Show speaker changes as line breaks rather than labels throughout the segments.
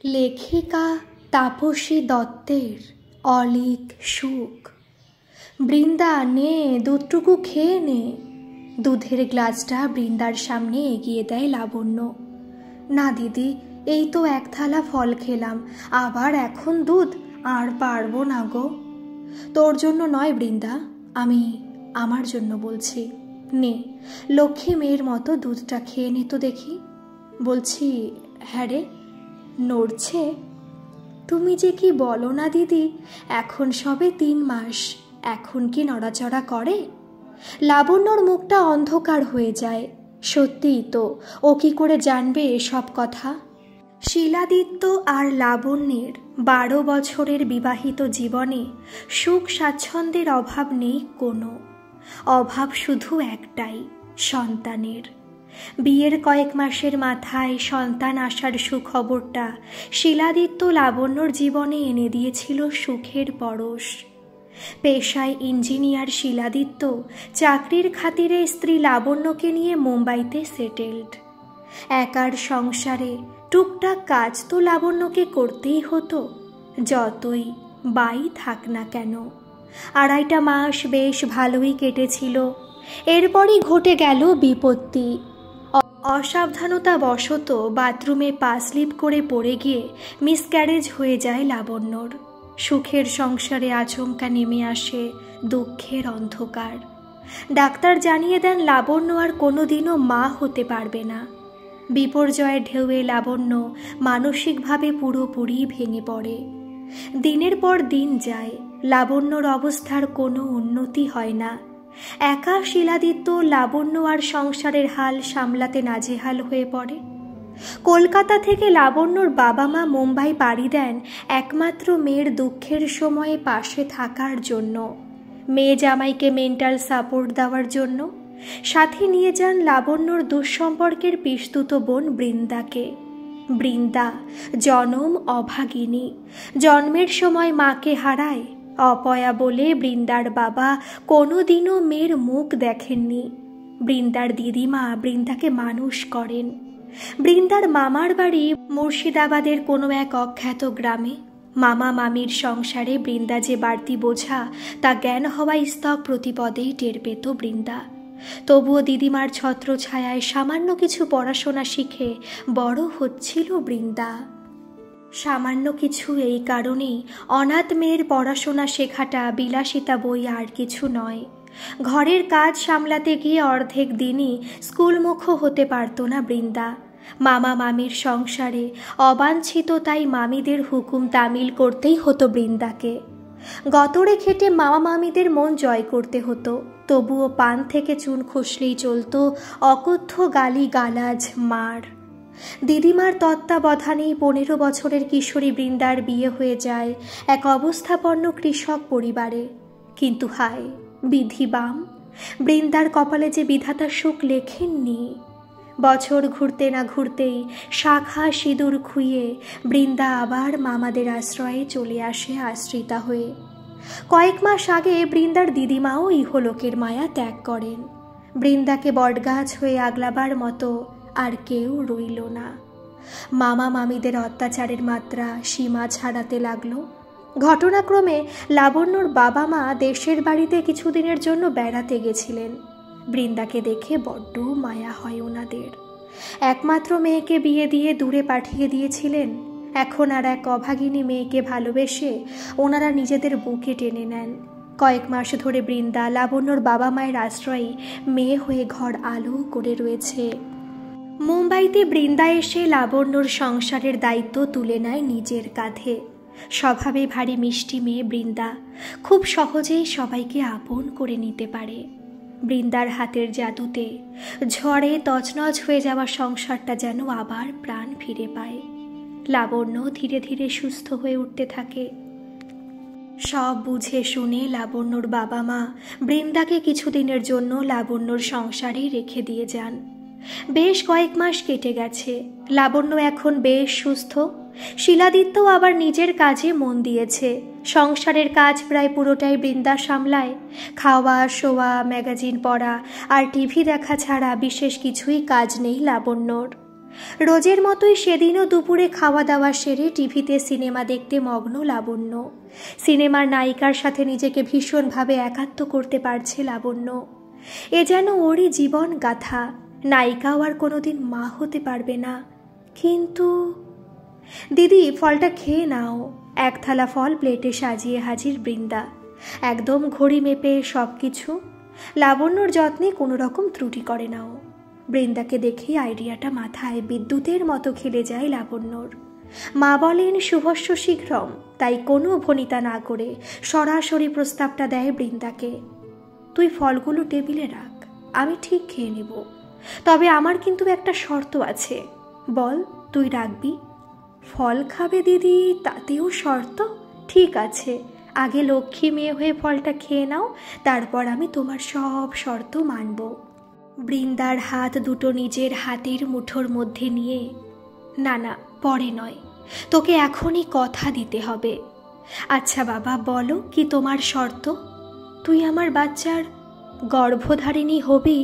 লেখিকা তাপসী দত্তের অলিক সুখ। বৃন্দা নে, দুধটুকু খেয়ে নে। দুধের গ্লাসটা বৃন্দার সামনে এগিয়ে দেয় লাবণ্য। না দিদি, এই তো এক থালা ফল খেলাম, আবার এখন দুধ? আর পারবো না গো। তোর জন্য নয় বৃন্দা, আমি আমার জন্য বলছি। নে, লক্ষ্মী মেয়ের মতো দুধটা খেয়ে নে তো দেখি। বলছি হ্যাঁ রে, নড়ছে? তুমি যে কি বলো না দিদি, এখন সবে 3 মাস, এখন কি নড়াচড়া করে? লাবণ্যর মুখটা অন্ধকার হয়ে যায়। সত্যিই তো, ও কি করে জানবে এসব কথা? শিলাদিত্য আর লাবণ্যের 12 বছরের বিবাহিত জীবনে সুখ স্বাচ্ছন্দ্যের অভাব নেই কোনো। অভাব শুধু একটাই, সন্তানের। বিয়ের কয়েক মাসের মাথায় সন্তান আসার সুখবরটা শিলাদিত্য লাবণ্যর জীবনে এনে দিয়েছিল সুখের পরশ। পেশায় ইঞ্জিনিয়ার শিলাদিত্য চাকরির খাতিরে স্ত্রী লাবণ্যকে নিয়ে মুম্বাইতে সেটেলড। একার সংসারে টুকটাক কাজ তো লাবণ্যকে করতেই হতো, যতই বাই থাক না কেন। 2.5 মাস বেশ ভালোই কেটেছিল। এরপরই ঘটে গেল বিপত্তি। অসাবধানতাবশত বাথরুমে পা স্লিপ করে পড়ে গিয়ে মিসক্যারেজ হয়ে যায় লাবণ্যর। সুখের সংসারে আচমকা নেমে আসে দুঃখের অন্ধকার। ডাক্তার জানিয়ে দেন লাবণ্য আর কোনোদিনও মা হতে পারবে না। বিপর্যয়ের ঢেউয়ে লাবণ্য মানসিকভাবে পুরোপুরি ভেঙে পড়ে। দিনের পর দিন যায়, লাবণ্যর অবস্থার কোনো উন্নতি হয় না। একা শিলাদিত্য লাবণ্য আর সংসারের হাল সামলাতে নাজেহাল হয়ে পড়ে। কলকাতা থেকে লাবণ্যর বাবা মা মুম্বাই পাড়ি দেন একমাত্র মেয়ের দুঃখের সময়ে পাশে থাকার জন্য, মেয়ে জামাইকে মেন্টাল সাপোর্ট দেওয়ার জন্য। সাথে নিয়ে যান লাবণ্যর দুঃসম্পর্কের পিস্তুত বোন বৃন্দাকে। বৃন্দা জনম অভাগিনী, জন্মের সময় মাকে হারায়। অপয়া বলে বৃন্দার বাবা কোনোদিনও মেয়ের মুখ দেখেননি। বৃন্দার দিদিমা বৃন্দাকে মানুষ করেন। বৃন্দার মামার বাড়ি মুর্শিদাবাদের কোনো এক অখ্যাত গ্রামে। মামা মামির সংসারে বৃন্দা যে বাড়তি বোঝা, তা জ্ঞান হওয়া স্তব প্রতিপদেই টের পেত বৃন্দা। তবুও দিদিমার ছত্রছায়ায় সামান্য কিছু পড়াশোনা শিখে বড় হচ্ছিল বৃন্দা। সামান্য কিছু এই কারণেই অনাথ মেয়ের পড়াশোনা শেখাটা বিলাসিতা বই আর কিছু নয়। ঘরের কাজ সামলাতে গিয়ে অর্ধেক দিনই স্কুলমুখ হতে পারত না বৃন্দা। মামা মামির সংসারে অবাঞ্ছিত তাই মামিদের হুকুম তামিল করতেই হতো বৃন্দাকে। গতরে খেটে মামা মামিদের মন জয় করতে হতো, তবুও পান থেকে চুন খসলেই চলত অকথ্য গালি গালাজ মার। দিদিমার তত্ত্বাবধানেই 15 বছরের কিশোরী বৃন্দার বিয়ে হয়ে যায় এক অবস্থাপন্ন কৃষক পরিবারে। কিন্তু হায় বিধি বাম, বৃন্দার কপালে যে বিধাতা সুখ লেখেননি। বছর ঘুরতে না ঘুরতেই শাখা সিঁদুর খুইয়ে বৃন্দা আবার মামাদের আশ্রয়ে চলে আসে আশ্রিতা হয়ে। কয়েক মাস আগে বৃন্দার দিদিমাও ইহলোকের মায়া ত্যাগ করেন। বৃন্দাকে বটগাছ হয়ে আগলাবার মতো আর কেউ রইল না। মামা মামিদের অত্যাচারের মাত্রা সীমা ছাড়াতে লাগলো। ঘটনাক্রমে লাবণ্যর বাবা মা দেশের বাড়িতে কিছুদিনের জন্য বেড়াতে গেছিলেন। বৃন্দাকে দেখে বড্ড মায়া হয় ওনাদের। একমাত্র মেয়েকে বিয়ে দিয়ে দূরে পাঠিয়ে দিয়েছিলেন। এখন আর এক অভাগিনী মেয়েকে ভালোবেসে ওনারা নিজেদের বুকে টেনে নেন। কয়েক মাস ধরে বৃন্দা লাবণ্যর বাবা মায়ের আশ্রয়ে মেয়ে হয়ে ঘর আলো করে রয়েছে। মুম্বাইতে বৃন্দা এসে লাবণ্যর সংসারের দায়িত্ব তুলে নেয় নিজের কাঁধে। স্বভাবে ভারী মিষ্টি মেয়ে বৃন্দা, খুব সহজেই সবাইকে আপন করে নিতে পারে। বৃন্দার হাতের জাদুতে ঝড়ে তছনছ হয়ে যাওয়া সংসারটা যেন আবার প্রাণ ফিরে পায়। লাবণ্য ধীরে ধীরে সুস্থ হয়ে উঠতে থাকে। সব বুঝে শুনে লাবণ্যর বাবা মা বৃন্দাকে কিছুদিনের জন্য লাবণ্যর সংসারে রেখে দিয়ে যান। বেশ কয়েক মাস কেটে গেছে। লাবণ্য এখন বেশ সুস্থ। শিলাদিত্য আবার নিজের কাজে মন দিয়েছে। সংসারের কাজ প্রায় পুরোটাই বৃন্দা সামলায়। খাওয়া, শোয়া, ম্যাগাজিন পড়া আর টিভি দেখা ছাড়া বিশেষ কিছুই কাজ নেই লাবণ্যর। রোজের মতোই সেদিনও দুপুরে খাওয়া দাওয়া সেরে টিভিতে সিনেমা দেখতে মগ্ন লাবণ্য। সিনেমার নায়িকার সাথে নিজেকে ভীষণভাবে একাত্ম করতে পারছে লাবণ্য। এ যেন ওরই জীবন গাথা। নায়িকাও আর কোনোদিন মা হতে পারবে না। কিন্তু দিদি, ফলটা খেয়ে নাও। এক থালা ফল প্লেটে সাজিয়ে হাজির বৃন্দা। একদম ঘড়ি মেপে সব কিছু। লাবণ্যর যত্নে কোনো রকম ত্রুটি করে নাও। বৃন্দাকে দেখেই আইডিয়াটা মাথায় বিদ্যুতের মতো খেলে যায় লাবণ্যর। মা বলেন শুভস্য শীঘ্রম, তাই কোনো ভনিতা না করে সরাসরি প্রস্তাবটা দেয় বৃন্দাকে। তুই ফলগুলো টেবিলে রাখ, আমি ঠিক খেয়ে নেব। তবে আমার কিন্তু একটা শর্ত আছে। বল, তুই রাখবি? ফল খাবে দিদি, তাতেও শর্ত? ঠিক আছে, আগে লক্ষ্মী মেয়ে হয়ে ফলটা খেয়ে নাও, তারপর আমি তোমার সব শর্ত মানব। বৃন্দার হাত দুটো নিজের হাতের মুঠোর মধ্যে নিয়ে, না না, পরে নয়, তোকে এখনই কথা দিতে হবে। আচ্ছা বাবা, বলো কি তোমার শর্ত? তুই আমার বাচ্চার গর্ভধারিণী হবি।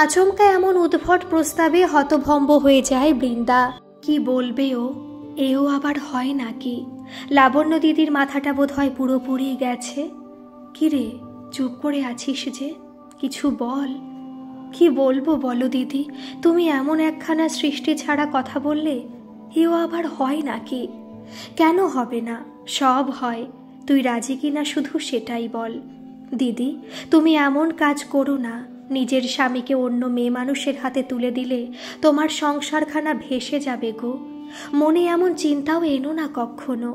আচমকা এমন উদ্ভট প্রস্তাবে হতভম্ব হয়ে যায় বৃন্দা। কি বলবে ও? এও আবার হয় নাকি? লাবণ্য দিদির মাথাটা বোধ হয় পুরোপুরি গেছে। কিরে, চুপ করে আছিস যে? কিছু বল। কি বলবো বলো দিদি, তুমি এমন একখানা সৃষ্টি ছাড়া কথা বললে। এও আবার হয় নাকি? কেন হবে না? সব হয়। তুই রাজি কিনা শুধু সেটাই বল। দিদি, তুমি এমন কাজ করো না। নিজের স্বামীকে অন্য মেয়ে মানুষের হাতে তুলে দিলে তোমার সংসারখানা ভেসে যাবে গো। মনে এমন চিন্তাও এনো না কখনো।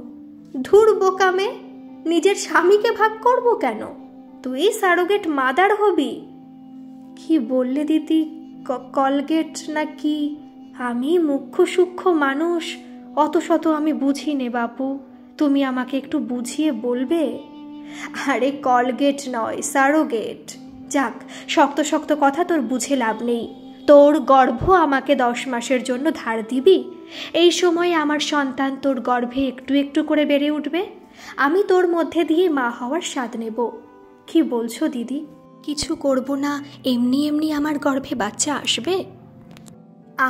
ধুর বোকামে, নিজের স্বামীকে ভাগ করব কেন? তুই সারোগেট মাদার হবি। কি বললে দিদি? কলগেট নাকি? আমি মুখ্য সূক্ষ্ম মানুষ, অত শত আমি বুঝি নে বাপু। তুমি আমাকে একটু বুঝিয়ে বলবে? আরে কলগেট নয়, সারোগেট। যাক, শক্ত শক্ত কথা তোর বুঝে লাভ নেই। তোর গর্ভ আমাকে 10 মাসের জন্য ধার দিবি। এই সময়ে আমার সন্তান তোর গর্ভে একটু একটু করে বেড়ে উঠবে। আমি তোর মধ্যে দিয়ে মা হওয়ার স্বাদ নেব। কি বলছো দিদি? কিছু করব না, এমনি এমনি আমার গর্ভে বাচ্চা আসবে?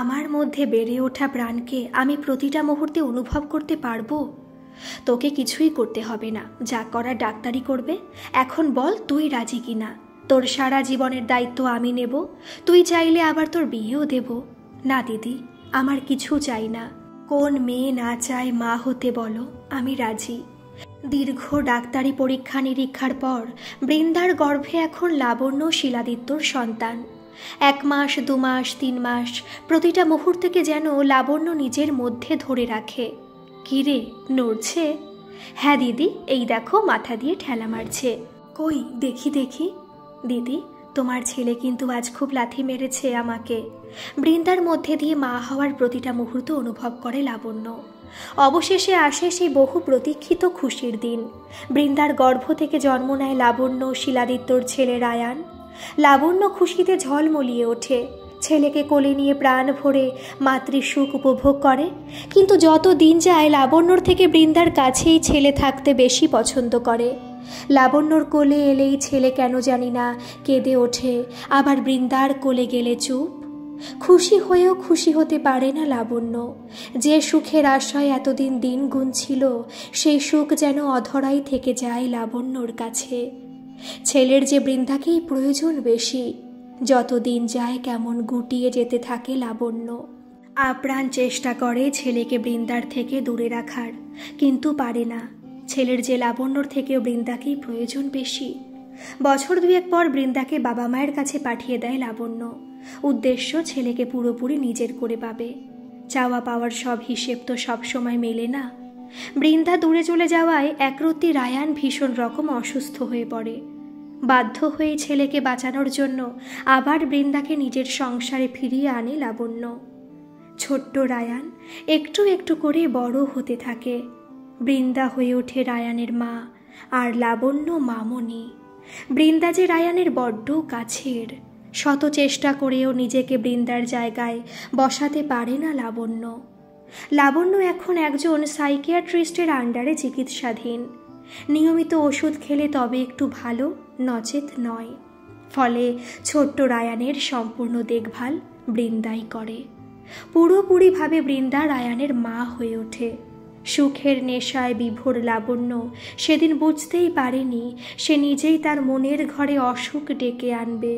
আমার মধ্যে বেড়ে ওঠা প্রাণকে আমি প্রতিটা মুহূর্তে অনুভব করতে পারবো। তোকে কিছুই করতে হবে না, যা করার ডাক্তারি করবে। এখন বল, তুই রাজি কিনা? তোর সারা জীবনের দায়িত্ব আমি নেব। তুই চাইলে আবার তোর বিয়েও দেব। না দিদি, আমার কিছু চাই না। কোন মেয়ে না চায় মা হতে বলো? আমি রাজি। দীর্ঘ ডাক্তারি পরীক্ষা নিরীক্ষার পর বৃন্দার গর্ভে এখন লাবণ্য শিলাদিত্যর সন্তান। 1 মাস, 2 মাস, 3 মাস, প্রতিটা মুহূর্তকে যেন লাবণ্য নিজের মধ্যে ধরে রাখে। কিরে, নড়ছে? হ্যাঁ দিদি, এই দেখো মাথা দিয়ে ঠেলা মারছে। কই দেখি দেখি। দিদি, তোমার ছেলে কিন্তু আজ খুব লাথি মেরেছে আমাকে। বৃন্দার মধ্যে দিয়ে মা হওয়ার প্রতিটা মুহূর্ত অনুভব করে লাবণ্য। অবশেষে আসে সেই বহু প্রতীক্ষিত খুশির দিন। বৃন্দার গর্ভ থেকে জন্ম নেয় লাবণ্য শিলাদিত্যর ছেলে রায়ান। লাবণ্য খুশিতে ঝলমলিয়ে ওঠে। ছেলেকে কোলে নিয়ে প্রাণ ভরে মাতৃসুখ উপভোগ করে। কিন্তু যত দিন যায় লাবণ্যর থেকে বৃন্দার কাছেই ছেলে থাকতে বেশি পছন্দ করে। লাবণ্যর কোলে এলেই ছেলে কেন জানি না কেঁদে ওঠে, আবার বৃন্দার কোলে গেলে চুপ। খুশি হয়েও খুশি হতে পারে না লাবণ্য। যে সুখের আশায় এতদিন দিন গুনছিল, সেই সুখ যেন অধরাই থেকে যায় লাবণ্যর কাছে। ছেলের যে বৃন্দাকেই প্রয়োজন বেশি। যত দিন যায় কেমন গুটিয়ে যেতে থাকে লাবণ্য। আপ্রাণ চেষ্টা করে ছেলেকে বৃন্দার থেকে দূরে রাখার, কিন্তু পারে না। ছেলের যে লাবণ্যর থেকেও বৃন্দাকেই প্রয়োজন বেশি। বছর 2 পর বৃন্দাকে বাবা মায়ের কাছে পাঠিয়ে দেয় লাবণ্য। উদ্দেশ্য, ছেলেকে পুরোপুরি নিজের করে পাবে। চাওয়া পাওয়ার সব হিসেব তো সবসময় মেলে না। বৃন্দা দূরে চলে যাওয়ায় একরত্তি রায়ান ভীষণ রকম অসুস্থ হয়ে পড়ে। বাধ্য হয়ে ছেলেকে বাঁচানোর জন্য আবার বৃন্দাকে নিজের সংসারে ফিরিয়ে আনে লাবণ্য। ছোট্ট রায়ান একটু একটু করে বড় হতে থাকে। বৃন্দা হয়ে ওঠে রায়ানের মা, আর লাবণ্য মামনি। বৃন্দা যে রায়ানের বড্ড কাছের। শত চেষ্টা করেও নিজেকে বৃন্দার জায়গায় বসাতে পারে না লাবণ্য। লাবণ্য এখন একজন সাইকিয়াট্রিস্টের আন্ডারে চিকিৎসাধীন। নিয়মিত ওষুধ খেলে তবে একটু ভালো, নচেত নয়। ফলে ছোট্ট রায়ানের সম্পূর্ণ দেখভাল বৃন্দাই করে। পুরোপুরিভাবে বৃন্দা রায়ানের মা হয়ে ওঠে। সুখের নেশায় বিভোর লাবণ্য সেদিন বুঝতেই পারেনি সে নিজেই তার মনের ঘরে অসুখ ডেকে আনবে।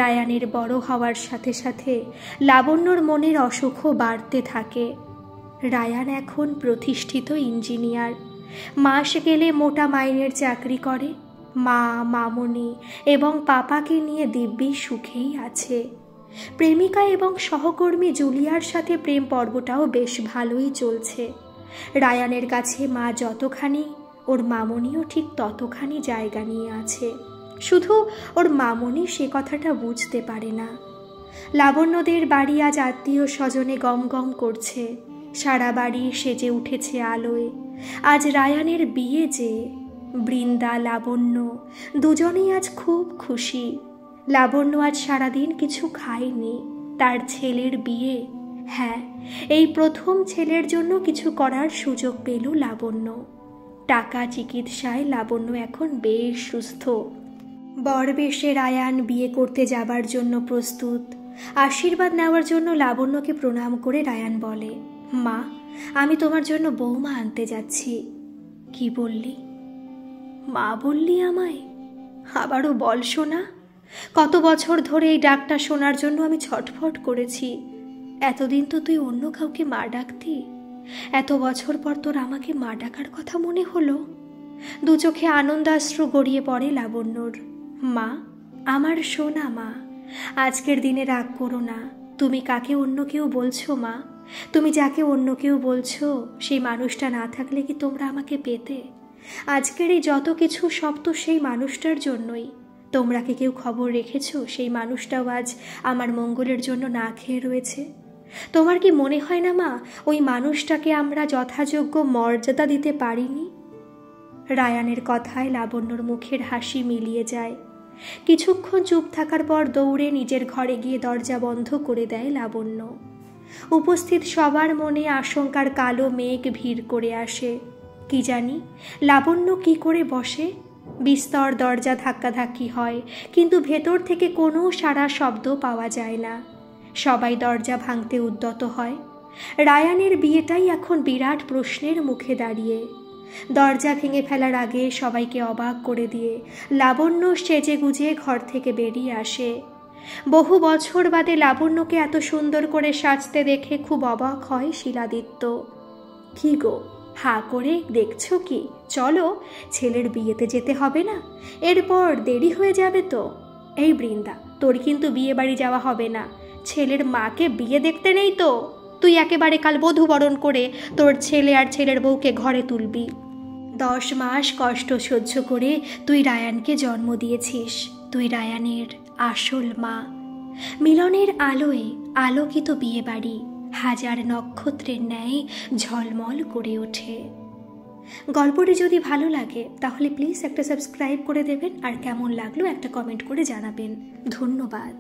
রায়ানের বড় হওয়ার সাথে সাথে লাবণ্যর মনের অসুখও বাড়তে থাকে। রায়ান এখন প্রতিষ্ঠিত ইঞ্জিনিয়ার, মাস গেলে মোটা মাইনের চাকরি করে, মা, মামনি এবং পাপাকে নিয়ে দিব্যি সুখেই আছে। প্রেমিকা এবং সহকর্মী জুলিয়ার সাথে প্রেম পর্বটাও বেশ ভালোই চলছে। রায়ানের কাছে মা যতখানি, ওর মামনিও ঠিক ততখানি জায়গা নিয়ে আছে, শুধু ওর মামনি সে কথাটা বুঝতে পারে না। লাবণ্যদের বাড়ি আজ আত্মীয় স্বজনে গম গম করছে, সারা বাড়ি সেজে উঠেছে আলোয়। আজ রায়ানের বিয়ে যে, বৃন্দা লাবণ্য দুজনেই আজ খুব খুশি। লাবণ্য আজ সারাদিন কিছু খায়নি, তার ছেলের বিয়ে, হ্যাঁ এই প্রথম ছেলের জন্য কিছু করার সুযোগ পেল লাবণ্য। টাকা চিকিৎসায় লাবণ্য এখন বেশ সুস্থ। বরবেশে রায়ান বিয়ে করতে যাবার জন্য প্রস্তুত। আশীর্বাদ নেওয়ার জন্য লাবণ্যকে প্রণাম করে রায়ান বলে, মা আমি তোমার জন্য বৌমা আনতে যাচ্ছি। কি বললি? মা বললি আমায়? আবারও বল শোনা। কত বছর ধরে এই ডাকটা শোনার জন্য আমি ছটফট করেছি। এতদিন তো তুই অন্য কাউকে মা ডাকতি, এত বছর পর তোর আমাকে মা ডাকার কথা মনে হলো। দু চোখে আনন্দাশ্রু গড়িয়ে পড়ে লাবণ্যর। মা, আমার সোনা মা, আজকের দিনে রাগ করো না। তুমি কাকে অন্য কেউ বলছো মা? তুমি যাকে অন্য কেউ বলছো সেই মানুষটা না থাকলে কি তোমরা আমাকে পেতে? আজকের এই যত কিছু সব তো সেই মানুষটার জন্যই। তোমরা কি কেউ খবর রেখেছো সেই মানুষটাও আজ আমার মঙ্গলের জন্য না খেয়ে রয়েছে? তোমার কি মনে হয় না মা, ওই মানুষটাকে আমরা যথাযোগ্য মর্যাদা দিতে পারিনি? রায়ানের কথায় লাবণ্যর মুখের হাসি মিলিয়ে যায়। কিছুক্ষণ চুপ থাকার পর দৌড়ে নিজের ঘরে গিয়ে দরজা বন্ধ করে দেয় লাবণ্য। উপস্থিত সবার মনে আশঙ্কার কালো মেঘ ভিড় করে আসে। কি জানি লাবণ্য কি করে বসে। বিস্তর দরজা ধাক্কাধাক্কি হয়, কিন্তু ভেতর থেকে কোনো সাড়া শব্দ পাওয়া যায় না। সবাই দরজা ভাঙতে উদ্যত হয়। রায়ানের বিয়েটাই এখন বিরাট প্রশ্নের মুখে দাঁড়িয়ে। দরজা ভেঙে ফেলার আগে সবাইকে অবাক করে দিয়ে লাবণ্য সেজে গুজে ঘর থেকে বেরিয়ে আসে। বহু বছর বাদে লাবণ্যকে এত সুন্দর করে সাজতে দেখে খুব অবাক হয় শিলাদিত্য। কি গো, হাঁ করে দেখছো কি? চলো, ছেলের বিয়েতে যেতে হবে না? এরপর দেরি হয়ে যাবে তো। এই বৃন্দা, তোর কিন্তু বিয়ে বাড়ি যাওয়া হবে না। ছেলের মাকে বিয়ে দেখতে নেই তো। তুই একেবারে কাল বধূবরণ করে তোর ছেলে আর ছেলের বউকে ঘরে তুলবি। 10 মাস কষ্ট সহ্য করে তুই রায়ানকে জন্ম দিয়েছিস। তুই রায়ানের আসল মা। মিলনের আলোয় আলোকিত বিয়ে বাড়ি হাজার নক্ষত্রের ন্যায় ঝলমল করে ওঠে। গল্পটি যদি ভালো লাগে তাহলে প্লিজ একটা সাবস্ক্রাইব করে দেবেন, আর কেমন লাগলো একটা কমেন্ট করে জানাবেন। ধন্যবাদ।